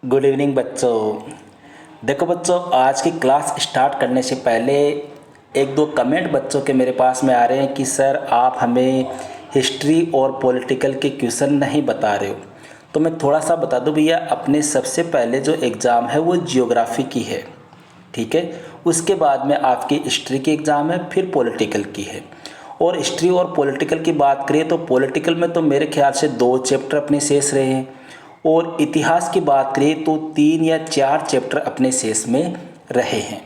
Good evening बच्चों। देखो बच्चों, आज की क्लास स्टार्ट करने से पहले एक दो कमेंट बच्चों के मेरे पास में आ रहे हैं कि सर आप हमें हिस्ट्री और पॉलिटिकल के क्वेश्चन नहीं बता रहे हो। तो मैं थोड़ा सा बता दूं भैया, अपने सबसे पहले जो एग्ज़ाम है वो जियोग्राफी की है, ठीक है। उसके बाद में आपकी हिस्ट्री की एग्ज़ाम है, फिर पॉलिटिकल की है। और हिस्ट्री और पॉलिटिकल की बात करें तो पॉलिटिकल में तो मेरे ख्याल से 2 चैप्टर अपने शेष रहे हैं, और इतिहास की बात करें तो 3 या 4 चैप्टर अपने शेष में रहे हैं।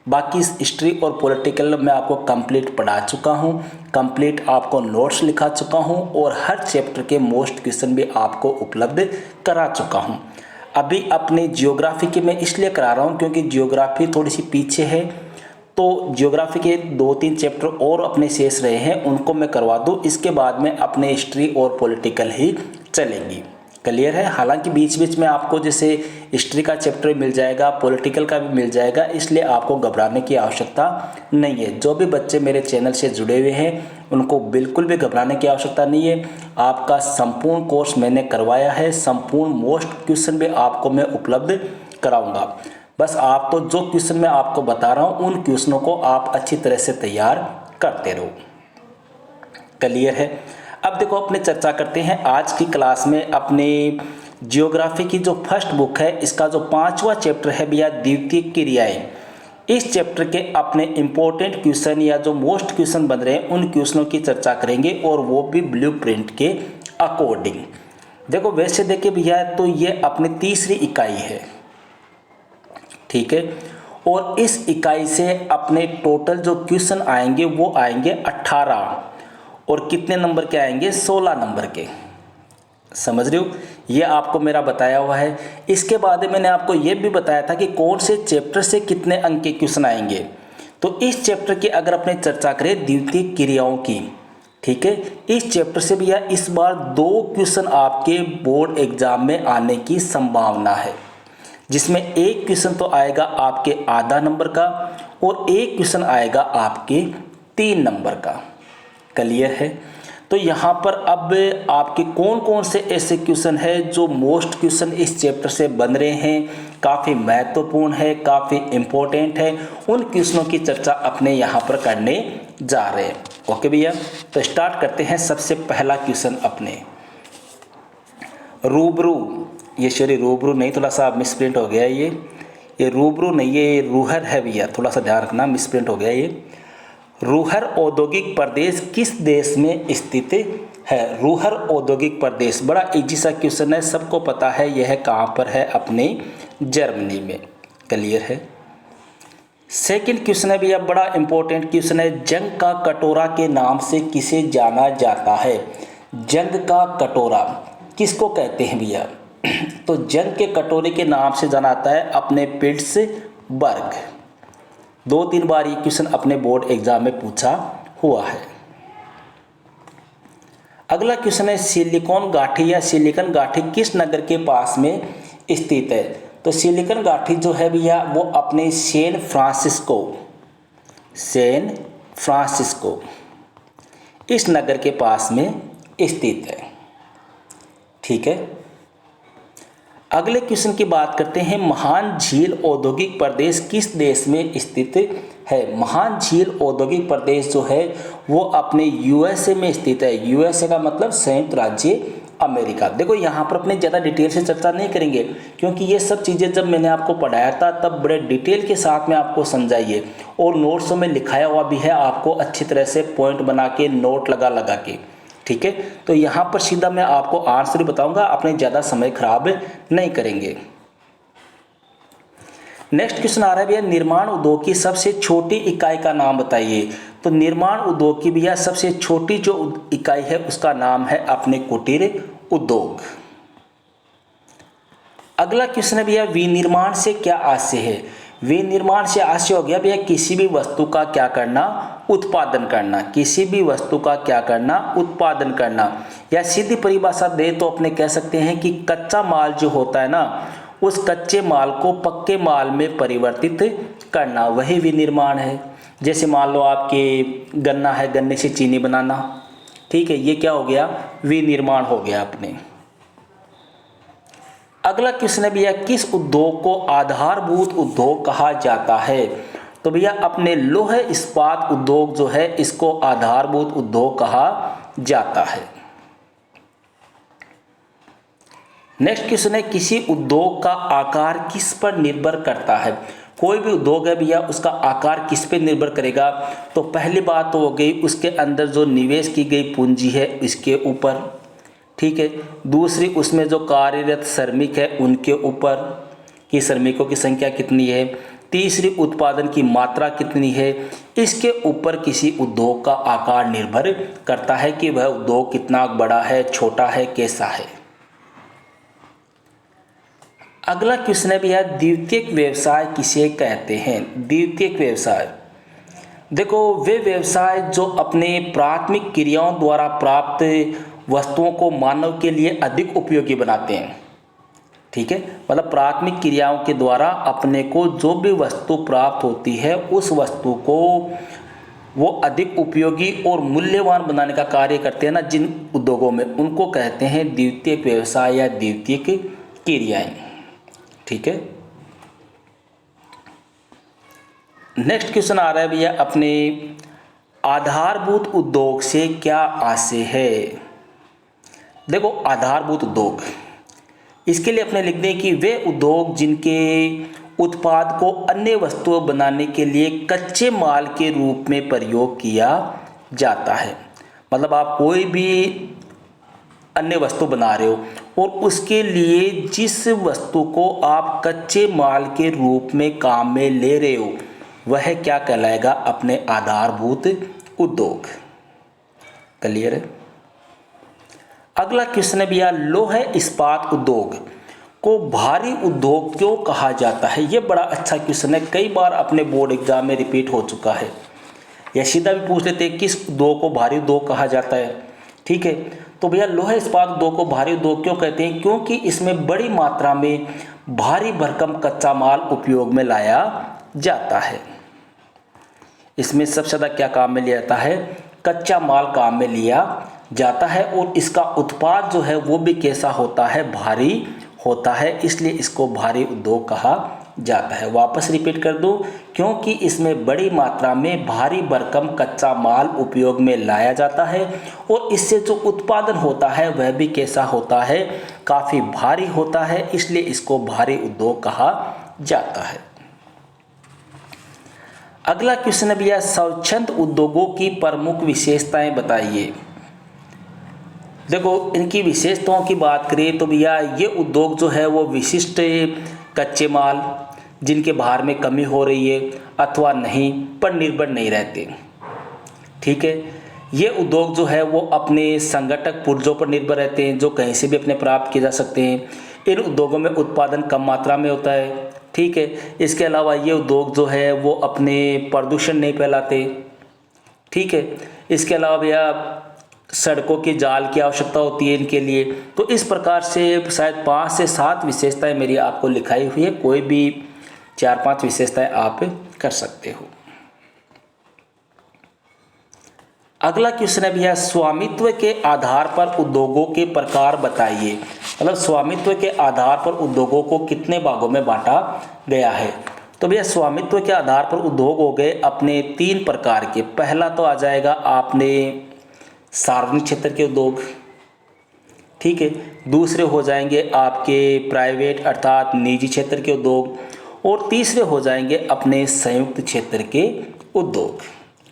बाकी हिस्ट्री और पॉलिटिकल मैं आपको कंप्लीट पढ़ा चुका हूँ, कंप्लीट आपको नोट्स लिखा चुका हूँ, और हर चैप्टर के मोस्ट क्वेश्चन भी आपको उपलब्ध करा चुका हूँ। अभी अपने जियोग्राफी की मैं इसलिए करा रहा हूँ क्योंकि जियोग्राफी थोड़ी सी पीछे है, तो जियोग्राफी के 2-3 चैप्टर और अपने शेष रहे हैं, उनको मैं करवा दूँ। इसके बाद में अपने हिस्ट्री और पॉलिटिकल ही चलेंगी। क्लियर है। हालांकि बीच बीच में आपको जैसे हिस्ट्री का चैप्टर मिल जाएगा, पॉलिटिकल का भी मिल जाएगा, इसलिए आपको घबराने की आवश्यकता नहीं है। जो भी बच्चे मेरे चैनल से जुड़े हुए हैं उनको बिल्कुल भी घबराने की आवश्यकता नहीं है। आपका संपूर्ण कोर्स मैंने करवाया है, संपूर्ण मोस्ट क्वेश्चन भी आपको मैं उपलब्ध कराऊंगा। बस आप तो जो क्वेश्चन मैं आपको बता रहा हूँ उन क्वेश्चनों को आप अच्छी तरह से तैयार करते रहो। क्लियर है। अब देखो, अपने चर्चा करते हैं आज की क्लास में अपने जियोग्राफी की जो फर्स्ट बुक है, इसका जो 5वां चैप्टर है भैया, द्वितीयक क्रियाएं। इस चैप्टर के अपने इंपॉर्टेंट क्वेश्चन या जो मोस्ट क्वेश्चन बन रहे हैं उन क्वेश्चनों की चर्चा करेंगे, और वो भी ब्लूप्रिंट के अकॉर्डिंग। देखो वैसे देखिए भैया, तो ये अपनी तीसरी इकाई है, ठीक है। और इस इकाई से अपने टोटल जो क्वेश्चन आएंगे वो आएंगे 18, और कितने नंबर के आएंगे? 16 नंबर के। समझ रहे हो, ये आपको मेरा बताया हुआ है। इसके बाद मैंने आपको ये भी बताया था कि कौन से चैप्टर से कितने अंक के क्वेश्चन आएंगे। तो इस चैप्टर की अगर अपने चर्चा करें द्वितीयक क्रियाओं की, ठीक है, इस चैप्टर से भैया इस बार 2 क्वेश्चन आपके बोर्ड एग्जाम में आने की संभावना है, जिसमें एक क्वेश्चन तो आएगा आपके आधा नंबर का, और एक क्वेश्चन आएगा आपके 3 नंबर का। क्लियर है। तो यहाँ पर अब आपके कौन कौन से ऐसे क्वेश्चन है जो मोस्ट क्वेश्चन इस चैप्टर से बन रहे हैं, काफ़ी महत्वपूर्ण है, काफ़ी इंपॉर्टेंट है, उन क्वेश्चनों की चर्चा अपने यहाँ पर करने जा रहे हैं। ओके भैया, तो स्टार्ट करते हैं। सबसे पहला क्वेश्चन अपने रूबरू, ये सॉरी रूबरू नहीं, थोड़ा सा मिसप्रिंट हो गया ये रूबरू नहीं, ये रूहर है भैया, थोड़ा सा ध्यान रखना, मिसप्रिंट हो गया ये। रूहर औद्योगिक प्रदेश किस देश में स्थित है? रूहर औद्योगिक प्रदेश बड़ा इजी सा क्वेश्चन है, सबको पता है यह कहाँ पर है, अपने जर्मनी में। क्लियर है। सेकंड क्वेश्चन है भैया, बड़ा इंपॉर्टेंट क्वेश्चन है, जंग का कटोरा के नाम से किसे जाना जाता है? जंग का कटोरा किसको कहते हैं भैया? तो जंग के कटोरे के नाम से जाना जाता है अपने पिट्सबर्ग। 2-3 बार ये क्वेश्चन अपने बोर्ड एग्जाम में पूछा हुआ है। अगला क्वेश्चन है, सिलिकॉन गाठी या सिलिकॉन गाठी किस नगर के पास में स्थित है? तो सिलिकॉन गाठी जो है भैया वो अपने सैन फ्रांसिस्को इस नगर के पास में स्थित है, ठीक है। अगले क्वेश्चन की बात करते हैं, महान झील औद्योगिक प्रदेश किस देश में स्थित है? महान झील औद्योगिक प्रदेश जो है वो अपने यूएसए में स्थित है। यूएसए का मतलब संयुक्त राज्य अमेरिका। देखो यहाँ पर अपने ज़्यादा डिटेल से चर्चा नहीं करेंगे, क्योंकि ये सब चीज़ें जब मैंने आपको पढ़ाया था तब बड़े डिटेल के साथ में आपको समझाइए, और नोट्सों में लिखाया हुआ भी है, आपको अच्छी तरह से पॉइंट बना के नोट लगा के, ठीक है। तो यहाँ पर सीधा मैं आपको आंसर ही बताऊंगा, अपने ज़्यादा समय खराब नहीं करेंगे। नेक्स्ट क्वेश्चन आ रहा है भैया, निर्माण उद्योग की सबसे छोटी इकाई का नाम बताइए। तो निर्माण उद्योग की भैया सबसे छोटी जो इकाई है उसका नाम है अपने कुटीर उद्योग। अगला क्वेश्चन है भैया, विनिर्माण से क्या आशय है? विनिर्माण से आशय हो गया भैया किसी भी वस्तु का क्या करना? उत्पादन करना। किसी भी वस्तु का क्या करना? उत्पादन करना। या सीधी परिभाषा दे तो अपने कह सकते हैं कि कच्चा माल जो होता है ना, उस कच्चे माल को पक्के माल में परिवर्तित करना, वही विनिर्माण है। जैसे मान लो आपके गन्ना है, गन्ने से चीनी बनाना, ठीक है, ये क्या हो गया? विनिर्माण हो गया अपने। अगला क्वेश्चन है भैया, किस उद्योग को आधारभूत उद्योग कहा जाता है? तो भैया अपने लौह इस्पात उद्योग जो है इसको आधारभूत उद्योग कहा जाता है। नेक्स्ट क्वेश्चन है, किसी उद्योग का आकार किस पर निर्भर करता है? कोई भी उद्योग है भैया उसका आकार किस पे निर्भर करेगा? तो पहली बात तो हो गई उसके अंदर जो निवेश की गई पूंजी है इसके ऊपर, ठीक है। दूसरी उसमें जो कार्यरत श्रमिक है उनके ऊपर कि श्रमिकों की संख्या कितनी है। तीसरी उत्पादन की मात्रा कितनी है, इसके ऊपर किसी उद्योग का आकार निर्भर करता है कि वह उद्योग कितना बड़ा है, छोटा है, कैसा है। अगला क्वेश्चन है भैया, द्वितीयक व्यवसाय किसे कहते हैं? द्वितीयक व्यवसाय, देखो वे व्यवसाय जो अपने प्राथमिक क्रियाओं द्वारा प्राप्त वस्तुओं को मानव के लिए अधिक उपयोगी बनाते हैं, ठीक है। मतलब प्राथमिक क्रियाओं के द्वारा अपने को जो भी वस्तु प्राप्त होती है उस वस्तु को वो अधिक उपयोगी और मूल्यवान बनाने का कार्य करते हैं ना जिन उद्योगों में, उनको कहते हैं द्वितीयक व्यवसाय या द्वितीयक क्रियाएं, ठीक है। नेक्स्ट क्वेश्चन आ रहा है भैया, अपने आधारभूत उद्योग से क्या आशय है? देखो आधारभूत उद्योग, इसके लिए अपने लिख दें कि वे उद्योग जिनके उत्पाद को अन्य वस्तुएं बनाने के लिए कच्चे माल के रूप में प्रयोग किया जाता है। मतलब आप कोई भी अन्य वस्तु बना रहे हो और उसके लिए जिस वस्तु को आप कच्चे माल के रूप में काम में ले रहे हो वह क्या कहलाएगा? अपने आधारभूत उद्योग। क्लियर है? अगला क्वेश्चन है भैया, लौह इस्पात उद्योग को भारी उद्योग क्यों कहा जाता है? ये बड़ा अच्छा क्वेश्चन है, कई बार अपने बोर्ड एग्जाम में रिपीट हो चुका है। या सीधा भी पूछ लेते हैं किस उद्योग को भारी उद्योग कहा जाता है, ठीक है। तो भैया लौह इस्पात उद्योग को भारी उद्योग क्यों कहते हैं? क्योंकि इसमें बड़ी मात्रा में भारी भरकम कच्चा माल उपयोग में लाया जाता है। इसमें सबसे ज़्यादा क्या काम में लिया जाता है? कच्चा माल काम में लिया जाता है और इसका उत्पाद जो है वो भी कैसा होता है? भारी होता है, इसलिए इसको भारी उद्योग कहा जाता है। वापस रिपीट कर दूं, क्योंकि इसमें बड़ी मात्रा में भारी भरकम कच्चा माल उपयोग में लाया जाता है और इससे जो उत्पादन होता है वह भी कैसा होता है? काफ़ी भारी होता है, इसलिए इसको भारी उद्योग कहा जाता है। अगला क्वेश्चन है भैया, स्वच्छंद उद्योगों की प्रमुख विशेषताएं बताइए। देखो इनकी विशेषताओं की बात करें तो भैया ये उद्योग जो है वो विशिष्ट कच्चे माल जिनके भार में कमी हो रही है अथवा नहीं पर निर्भर नहीं रहते, ठीक है। ये उद्योग जो है वो अपने संगठक पुर्जों पर निर्भर रहते हैं जो कहीं से भी अपने प्राप्त किए जा सकते हैं। इन उद्योगों में उत्पादन कम मात्रा में होता है, ठीक है। इसके अलावा ये उद्योग जो है वो अपने प्रदूषण नहीं फैलाते, ठीक है। इसके अलावा भैया सड़कों के जाल की आवश्यकता होती है इनके लिए। तो इस प्रकार से शायद 5 से 7 विशेषताएं मेरी आपको लिखाई हुई है, कोई भी 4-5 विशेषताएं आप कर सकते हो। अगला क्वेश्चन है भैया, स्वामित्व के आधार पर उद्योगों के प्रकार बताइए। मतलब स्वामित्व के आधार पर उद्योगों को कितने भागों में बांटा गया है? तो भैया स्वामित्व के आधार पर उद्योग हो गए अपने 3 प्रकार के। पहला तो आ जाएगा आपने सार्वजनिक क्षेत्र के उद्योग, ठीक है। दूसरे हो जाएंगे आपके प्राइवेट अर्थात निजी क्षेत्र के उद्योग और तीसरे हो जाएंगे अपने संयुक्त क्षेत्र के उद्योग,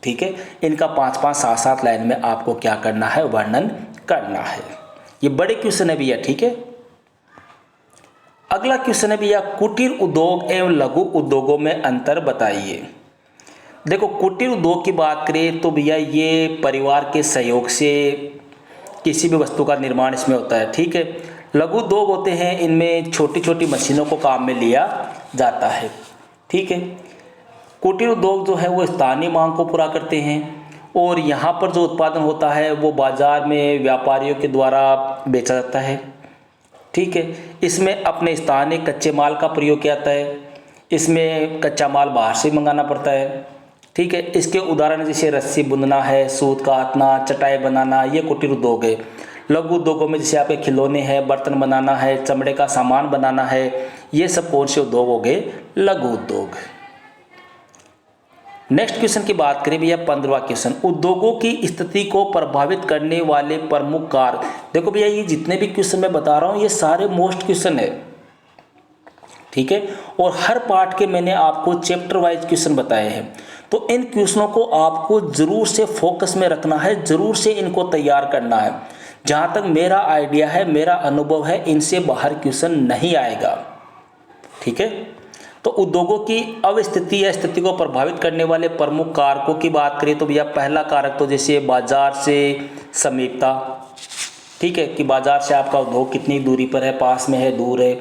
ठीक है। इनका 5-5 7-7 लाइन में आपको क्या करना है? वर्णन करना है। ये बड़े क्वेश्चन है भैया, ठीक है। अगला क्वेश्चन है भैया, कुटीर उद्योग एवं लघु उद्योगों में अंतर बताइए। देखो कुटीर उद्योग की बात करें तो भैया ये परिवार के सहयोग से किसी भी वस्तु का निर्माण इसमें होता है, ठीक है। लघु उद्योग होते हैं, इनमें छोटी छोटी मशीनों को काम में लिया जाता है, ठीक है। कुटीर उद्योग जो है वो स्थानीय मांग को पूरा करते हैं और यहाँ पर जो उत्पादन होता है वो बाजार में व्यापारियों के द्वारा बेचा जाता है, ठीक है। इसमें अपने स्थानीय कच्चे माल का प्रयोग किया जाता है, इसमें कच्चा माल बाहर से मंगाना पड़ता है, ठीक है। इसके उदाहरण जैसे रस्सी बुनना है, सूत काटना, चटाई बनाना, ये कुटीर उद्योग है। लघु उद्योगों में जैसे आपके खिलौने हैं, बर्तन बनाना है, चमड़े का सामान बनाना है, ये सब कौन से उद्योग हो गए? लघु उद्योग। नेक्स्ट क्वेश्चन की बात करें भैया 15वां क्वेश्चन, उद्योगों की स्थिति को प्रभावित करने वाले प्रमुख कारक। देखो भैया ये जितने भी क्वेश्चन मैं बता रहा हूँ ये सारे मोस्ट क्वेश्चन है, ठीक है, और हर पार्ट के मैंने आपको चैप्टर वाइज क्वेश्चन बताए हैं। तो इन क्वेश्चनों को आपको जरूर से फोकस में रखना है, जरूर से इनको तैयार करना है। जहाँ तक मेरा आइडिया है, मेरा अनुभव है, इनसे बाहर क्वेश्चन नहीं आएगा, ठीक है। तो उद्योगों की अवस्थिति या स्थिति को प्रभावित करने वाले प्रमुख कारकों की बात करें तो भैया पहला कारक तो जैसे बाजार से समीपता, ठीक है, कि बाजार से आपका उद्योग कितनी दूरी पर है, पास में है, दूर है।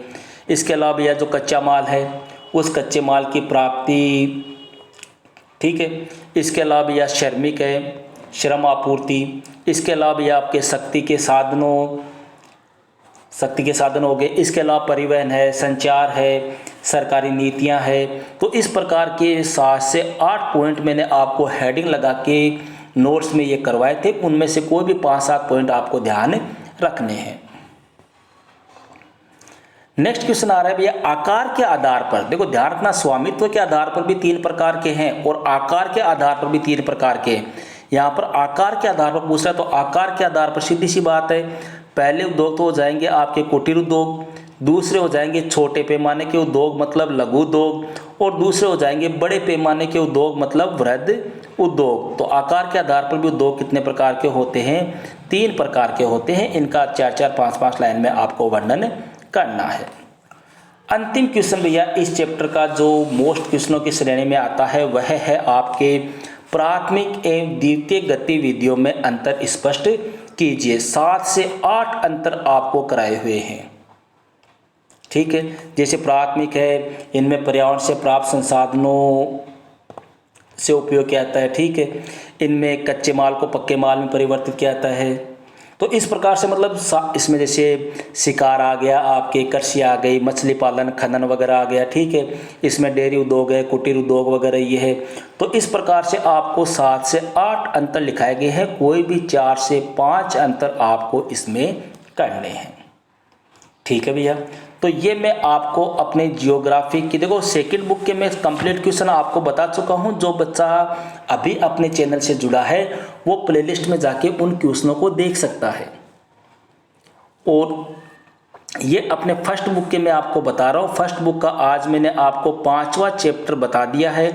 इसके अलावा भैया जो कच्चा माल है उस कच्चे माल की प्राप्ति, ठीक है। इसके अलावा भैया श्रमिक है, श्रम आपूर्ति। इसके अलावा भैया आपके शक्ति के साधन हो गए। इसके अलावा परिवहन है, संचार है, सरकारी नीतियां है। तो इस प्रकार के 7 से 8 पॉइंट मैंने आपको हेडिंग लगा के नोट्स में ये करवाए थे, उनमें से कोई भी 5-7 पॉइंट आपको ध्यान रखने हैं। नेक्स्ट क्वेश्चन आ रहा है भैया आकार के आधार पर। देखो ध्यान रखना, स्वामित्व के आधार पर भी 3 प्रकार के हैं और आकार के आधार पर भी 3 प्रकार के हैं। यहाँ पर आकार के आधार पर पूछ रहा है, तो आकार के आधार पर सीधी सी बात है, पहले उद्योग तो हो जाएंगे आपके कुटीर उद्योग, दूसरे हो जाएंगे छोटे पैमाने के उद्योग मतलब लघु उद्योग, और दूसरे हो जाएंगे बड़े पैमाने के उद्योग मतलब वृहद उद्योग। तो आकार के आधार पर भी उद्योग कितने प्रकार के होते हैं? 3 प्रकार के होते हैं। इनका 4-4, 5-5 लाइन में आपको वर्णन करना है। अंतिम क्वेश्चन भैया इस चैप्टर का जो मोस्ट क्वेश्चनों की श्रेणी में आता है वह है आपके प्राथमिक एवं द्वितीय गतिविधियों में अंतर स्पष्ट कीजिए। 7 से 8 अंतर आपको कराए हुए हैं, ठीक है। जैसे प्राथमिक है, इनमें पर्यावरण से प्राप्त संसाधनों से उपयोग किया जाता है, ठीक है। इनमें कच्चे माल को पक्के माल में परिवर्तित किया जाता है। तो इस प्रकार से मतलब इसमें जैसे शिकार आ गया, आपके कृषि आ गई, मछली पालन, खनन वगैरह आ गया, ठीक है। इसमें डेयरी उद्योग है, कुटीर उद्योग वगैरह ये है। तो इस प्रकार से आपको 7 से 8 अंतर लिखाए गए हैं, कोई भी 4 से 5 अंतर आपको इसमें करने हैं, ठीक है भैया। तो ये मैं आपको अपने जियोग्राफी की, देखो सेकंड बुक के मैं कंप्लीट क्वेश्चन आपको बता चुका हूँ। जो बच्चा अभी अपने चैनल से जुड़ा है वो प्लेलिस्ट में जाके उन क्वेश्चनों को देख सकता है। और ये अपने फर्स्ट बुक के मैं आपको बता रहा हूँ। फर्स्ट बुक का आज मैंने आपको 5वां चैप्टर बता दिया है।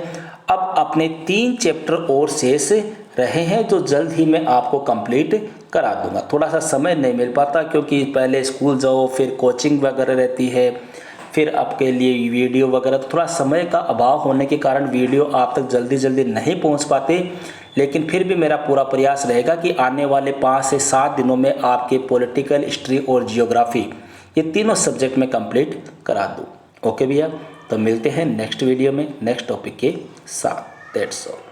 अब अपने 3 चैप्टर और शेष रहे हैं जो जल्द ही मैं आपको कंप्लीट करा दूंगा। थोड़ा सा समय नहीं मिल पाता क्योंकि पहले स्कूल जाओ, फिर कोचिंग वगैरह रहती है, फिर आपके लिए वीडियो वगैरह, तो थोड़ा समय का अभाव होने के कारण वीडियो आप तक जल्दी नहीं पहुंच पाते। लेकिन फिर भी मेरा पूरा प्रयास रहेगा कि आने वाले 5 से 7 दिनों में आपके पॉलिटिकल, हिस्ट्री और जियोग्राफी ये तीनों सब्जेक्ट में कंप्लीट करा दूँ। ओके भैया, तो मिलते हैं नेक्स्ट वीडियो में नेक्स्ट टॉपिक के साथ। That's all.